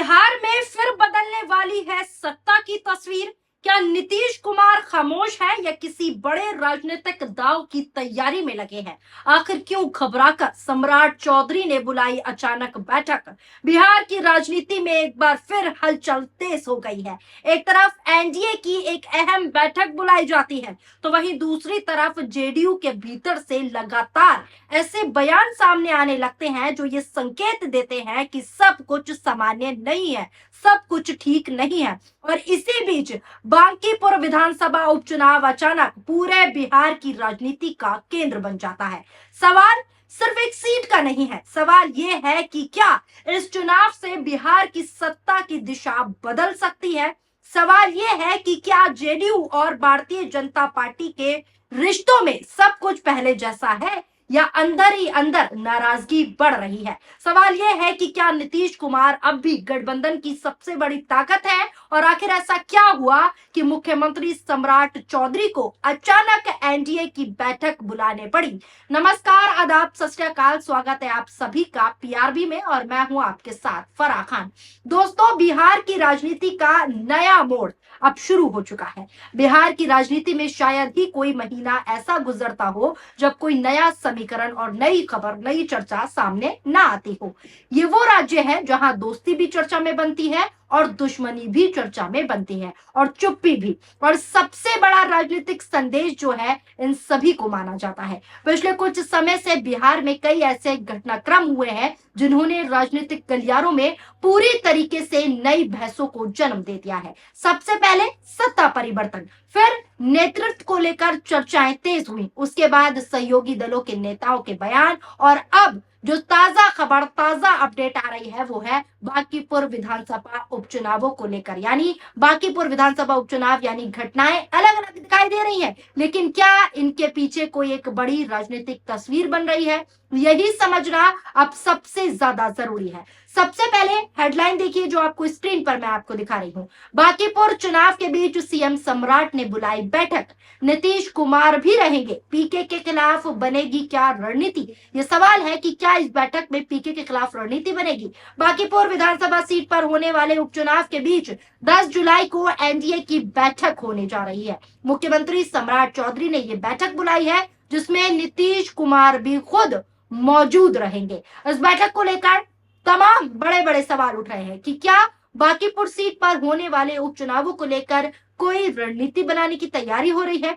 बिहार में फिर बदलने वाली है सत्ता की तस्वीर। क्या नीतीश कुमार खामोश है या किसी बड़े राजनीतिक दांव की तैयारी में लगे हैं? आखिर क्यों घबराकर सम्राट चौधरी ने बुलाई अचानक बैठक? बिहार की राजनीति में एक बार फिर हलचल तेज हो गई है। एक तरफ एनडीए की एक अहम बैठक बुलाई जाती है, तो वहीं दूसरी तरफ जेडीयू के भीतर से लगातार ऐसे बयान सामने आने लगते हैं जो ये संकेत देते हैं कि सब कुछ सामान्य नहीं है, सब कुछ ठीक नहीं है। और इसी बीच बांकीपुर विधानसभा उपचुनाव अचानक पूरे बिहार की राजनीति का केंद्र बन जाता है। सवाल सिर्फ एक सीट का नहीं है, सवाल यह है कि क्या इस चुनाव से बिहार की सत्ता की दिशा बदल सकती है। सवाल यह है कि क्या जेडीयू और भारतीय जनता पार्टी के रिश्तों में सब कुछ पहले जैसा है या अंदर ही अंदर नाराजगी बढ़ रही है। सवाल यह है कि क्या नीतीश कुमार अब भी गठबंधन की सबसे बड़ी ताकत है और आखिर ऐसा क्या हुआ कि मुख्यमंत्री सम्राट चौधरी को अचानक एनडीए की बैठक बुलाने पड़ी। नमस्कार, आदाब, सत श्री अकाल, स्वागत है आप सभी का पीआरबी में और मैं हूं आपके साथ फराह खान। दोस्तों, बिहार की राजनीति का नया मोड़ अब शुरू हो चुका है। बिहार की राजनीति में शायद ही कोई महीना ऐसा गुजरता हो जब कोई नया समीकरण और नई खबर, नई चर्चा सामने ना आती हो। ये वो राज्य है जहां दोस्ती भी चर्चा में बनती है और दुश्मनी भी चर्चा में बनती है और चुप्पी भी। और सबसे बड़ा राजनीतिक संदेश जो है इन सभी को माना जाता है। पिछले कुछ समय से बिहार में कई ऐसे घटनाक्रम हुए हैं जिन्होंने राजनीतिक गलियारों में पूरी तरीके से नई बहसों को जन्म दे दिया है। सबसे पहले सत्ता परिवर्तन, फिर नेतृत्व को लेकर चर्चाएं तेज हुई, उसके बाद सहयोगी दलों के नेताओं के बयान और अब जो ताजा खबर, ताजा अपडेट आ रही है वो है बांकीपुर विधानसभा उपचुनावों को लेकर। यानी बांकीपुर विधानसभा उपचुनाव यानी घटनाएं अलग अलग दिखाई दे रही हैं, लेकिन क्या इनके पीछे कोई एक बड़ी राजनीतिक तस्वीर बन रही है, यही समझना अब सबसे ज्यादा जरूरी है। सबसे पहले हेडलाइन देखिए जो आपको स्क्रीन पर मैं आपको दिखा रही हूं। बांकीपुर चुनाव के बीच सीएम सम्राट ने बुलाई बैठक, नीतीश कुमार भी रहेंगे, पीके के खिलाफ बनेगी क्या रणनीति? ये सवाल है कि क्या इस बैठक में पीके के खिलाफ रणनीति बनेगी। बांकीपुर विधानसभा सीट पर होने वाले उपचुनाव के बीच 10 जुलाई को एनडीए की बैठक होने जा रही है। मुख्यमंत्री सम्राट चौधरी ने ये बैठक बुलाई है जिसमें नीतीश कुमार भी खुद मौजूद रहेंगे। इस बैठक को लेकर तमाम बड़े बड़े सवाल उठ रहे हैं कि क्या बांकीपुर सीट पर होने वाले उपचुनावों को लेकर कोई रणनीति बनाने की तैयारी हो रही है।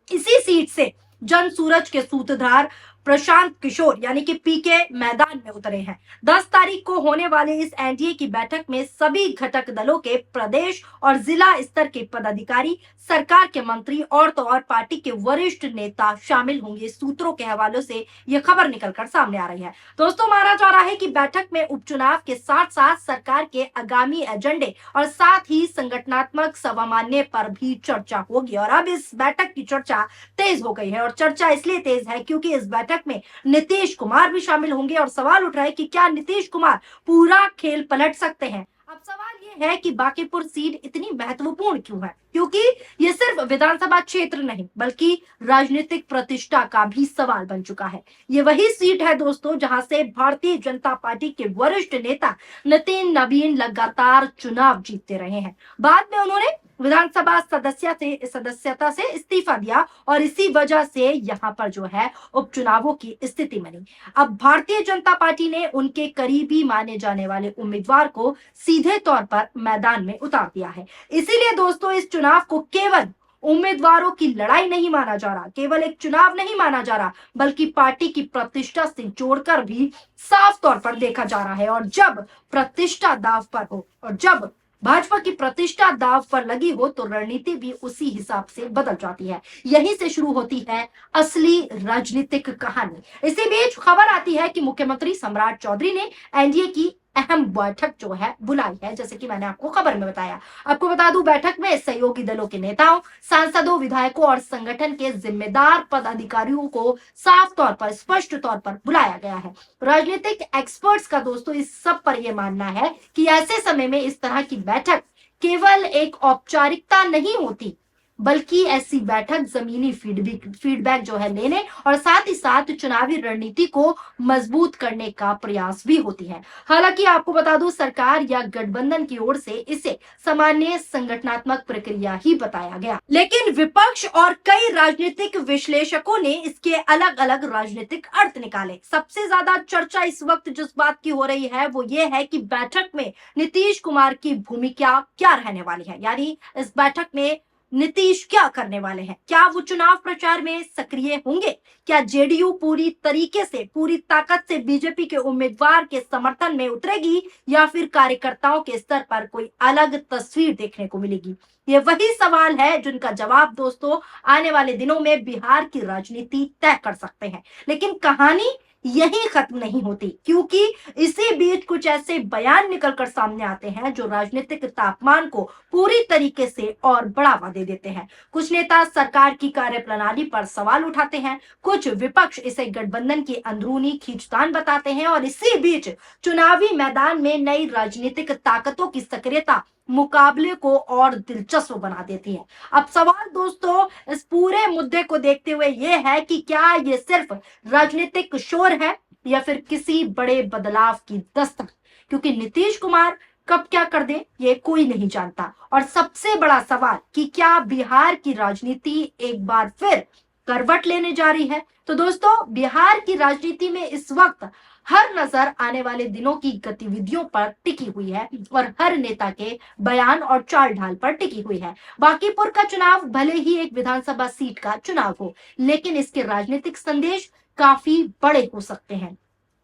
इसी सीट से जन सूरज के सूत्रधार प्रशांत किशोर यानी कि पीके मैदान में उतरे हैं। 10 तारीख को होने वाले इस एनडीए की बैठक में सभी घटक दलों के प्रदेश और जिला स्तर के पदाधिकारी, सरकार के मंत्री और तो और पार्टी के वरिष्ठ नेता शामिल होंगे। सूत्रों के हवालों से यह खबर निकलकर सामने आ रही है। दोस्तों, माना जा रहा है कि बैठक में उपचुनाव के साथ साथ सरकार के आगामी एजेंडे और साथ ही संगठनात्मक सामान्य पर भी चर्चा होगी। और अब इस बैठक की चर्चा तेज हो गई है और चर्चा इसलिए तेज है क्योंकि इस बैठक में नीतीश कुमार भी शामिल होंगे और सवाल उठ रहा है कि क्या नीतीश कुमार पूरा खेल पलट सकते हैं। अब सवाल ये है कि बांकीपुर सीट इतनी महत्वपूर्ण क्यों है, क्योंकि ये सिर्फ विधानसभा क्षेत्र नहीं बल्कि राजनीतिक प्रतिष्ठा का भी सवाल बन चुका है। ये वही सीट है दोस्तों जहां से भारतीय जनता पार्टी के वरिष्ठ नेता नितिन नवीन लगातार चुनाव जीतते रहे हैं। बाद में उन्होंने विधानसभा सदस्यता से इस्तीफा दिया और इसी वजह से यहाँ पर जो है उपचुनावों की स्थिति बनी। अब भारतीय जनता पार्टी ने उनके करीबी माने जाने वाले उम्मीदवार को सीधे तौर पर मैदान में उतार दिया है। इसीलिए दोस्तों, इस चुनाव को केवल उम्मीदवारों की लड़ाई नहीं माना जा रहा, केवल एक चुनाव नहीं माना जा रहा, बल्कि पार्टी की प्रतिष्ठा से जोड़कर भी साफ तौर पर देखा जा रहा है। और जब प्रतिष्ठा दांव पर हो और जब भाजपा की प्रतिष्ठा दांव पर लगी हो तो रणनीति भी उसी हिसाब से बदल जाती है। यहीं से शुरू होती है असली राजनीतिक कहानी। इसी बीच खबर आती है कि मुख्यमंत्री सम्राट चौधरी ने एनडीए की अहम बैठक जो है बुलाई है, जैसे कि मैंने आपको खबर में बताया। आपको बता दूं, बैठक में सहयोगी दलों के नेताओं, सांसदों, विधायकों और संगठन के जिम्मेदार पदाधिकारियों को साफ तौर पर, स्पष्ट तौर पर बुलाया गया है। राजनीतिक एक्सपर्ट्स का दोस्तों इस सब पर यह मानना है कि ऐसे समय में इस तरह की बैठक केवल एक औपचारिकता नहीं होती, बल्कि ऐसी बैठक जमीनी फीडबैक जो है लेने और साथ ही साथ चुनावी रणनीति को मजबूत करने का प्रयास भी होती है। हालांकि आपको बता दूं, सरकार या गठबंधन की ओर से इसे सामान्य संगठनात्मक प्रक्रिया ही बताया गया, लेकिन विपक्ष और कई राजनीतिक विश्लेषकों ने इसके अलग अलग राजनीतिक अर्थ निकाले। सबसे ज्यादा चर्चा इस वक्त जिस बात की हो रही है वो ये है कि बैठक में नीतीश कुमार की भूमिका क्या रहने वाली है, यानी इस बैठक में नीतीश क्या करने वाले हैं। क्या वो चुनाव प्रचार में सक्रिय होंगे? क्या जेडीयू पूरी तरीके से, पूरी ताकत से बीजेपी के उम्मीदवार के समर्थन में उतरेगी या फिर कार्यकर्ताओं के स्तर पर कोई अलग तस्वीर देखने को मिलेगी? ये वही सवाल है जिनका जवाब दोस्तों आने वाले दिनों में बिहार की राजनीति तय कर सकते हैं। लेकिन कहानी यही खत्म नहीं होती, क्योंकि इसी बीच कुछ ऐसे बयान निकलकर सामने आते हैं जो राजनीतिक तापमान को पूरी तरीके से और बढ़ावा दे देते हैं। कुछ नेता सरकार की कार्यप्रणाली पर सवाल उठाते हैं, कुछ विपक्ष इसे गठबंधन की अंदरूनी खींचतान बताते हैं और इसी बीच चुनावी मैदान में नई राजनीतिक ताकतों की सक्रियता मुकाबले को और दिलचस्प बना देती है। अब सवाल दोस्तों इस पूरे मुद्दे को देखते हुए यह है कि क्या ये सिर्फ राजनीतिक शोर है या फिर किसी बड़े बदलाव की दस्तक, क्योंकि नीतीश कुमार कब क्या कर दे ये कोई नहीं जानता। और सबसे बड़ा सवाल कि क्या बिहार की राजनीति एक बार फिर करवट लेने जा रही है। तो दोस्तों बिहार की राजनीति में इस वक्त हर नजर आने वाले दिनों की गतिविधियों पर टिकी हुई है और हर नेता के बयान और चाल ढाल पर टिकी हुई है। बांकीपुर का चुनाव भले ही एक विधानसभा सीट का चुनाव हो, लेकिन इसके राजनीतिक संदेश काफी बड़े हो सकते हैं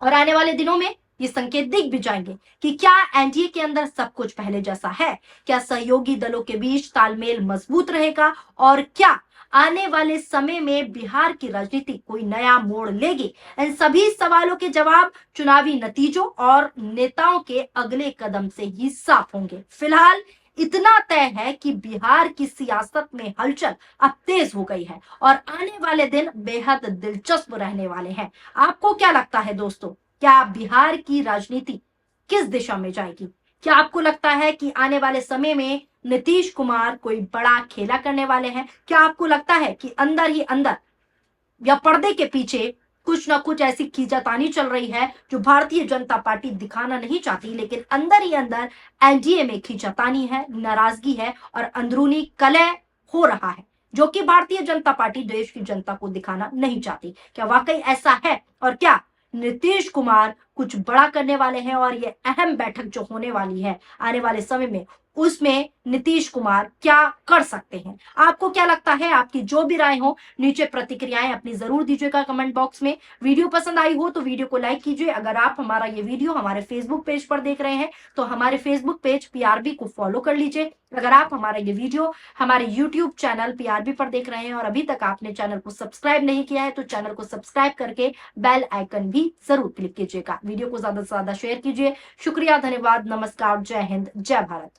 और आने वाले दिनों में ये संकेत दिख भी जाएंगे कि क्या एनडीए के अंदर सब कुछ पहले जैसा है, क्या सहयोगी दलों के बीच तालमेल मजबूत रहेगा और क्या आने वाले समय में बिहार की राजनीति कोई नया मोड़ लेगी। इन सभी सवालों के जवाब चुनावी नतीजों और नेताओं के अगले कदम से ही साफ होंगे। फिलहाल इतना तय है कि बिहार की सियासत में हलचल अब तेज हो गई है और आने वाले दिन बेहद दिलचस्प रहने वाले हैं। आपको क्या लगता है दोस्तों, क्या बिहार की राजनीति किस दिशा में जाएगी? क्या आपको लगता है कि आने वाले समय में नीतीश कुमार कोई बड़ा खेला करने वाले हैं? क्या आपको लगता है कि अंदर ही अंदर या पर्दे के पीछे कुछ ना कुछ ऐसी खींचातानी चल रही है जो भारतीय जनता पार्टी दिखाना नहीं चाहती, लेकिन अंदर ही अंदर एनडीए में खींचातानी है, नाराजगी है और अंदरूनी कलह हो रहा है जो कि भारतीय जनता पार्टी देश की जनता को दिखाना नहीं चाहती? क्या वाकई ऐसा है और क्या नीतीश कुमार कुछ बड़ा करने वाले हैं और ये अहम बैठक जो होने वाली है आने वाले समय में उसमें नीतीश कुमार क्या कर सकते हैं? आपको क्या लगता है? आपकी जो भी राय हो नीचे प्रतिक्रियाएं अपनी जरूर दीजिएगा कमेंट बॉक्स में। वीडियो पसंद आई हो तो वीडियो को लाइक कीजिए। अगर आप हमारा ये वीडियो हमारे फेसबुक पेज पर देख रहे हैं तो हमारे फेसबुक पेज पीआरबी को फॉलो कर लीजिए। अगर आप हमारा ये वीडियो हमारे यूट्यूब चैनल पीआरबी पर देख रहे हैं और अभी तक आपने चैनल को सब्सक्राइब नहीं किया है तो चैनल को सब्सक्राइब करके बेल आइकन भी जरूर क्लिक कीजिएगा। वीडियो को ज्यादा से ज्यादा शेयर कीजिए। शुक्रिया, धन्यवाद, नमस्कार, जय हिंद, जय भारत।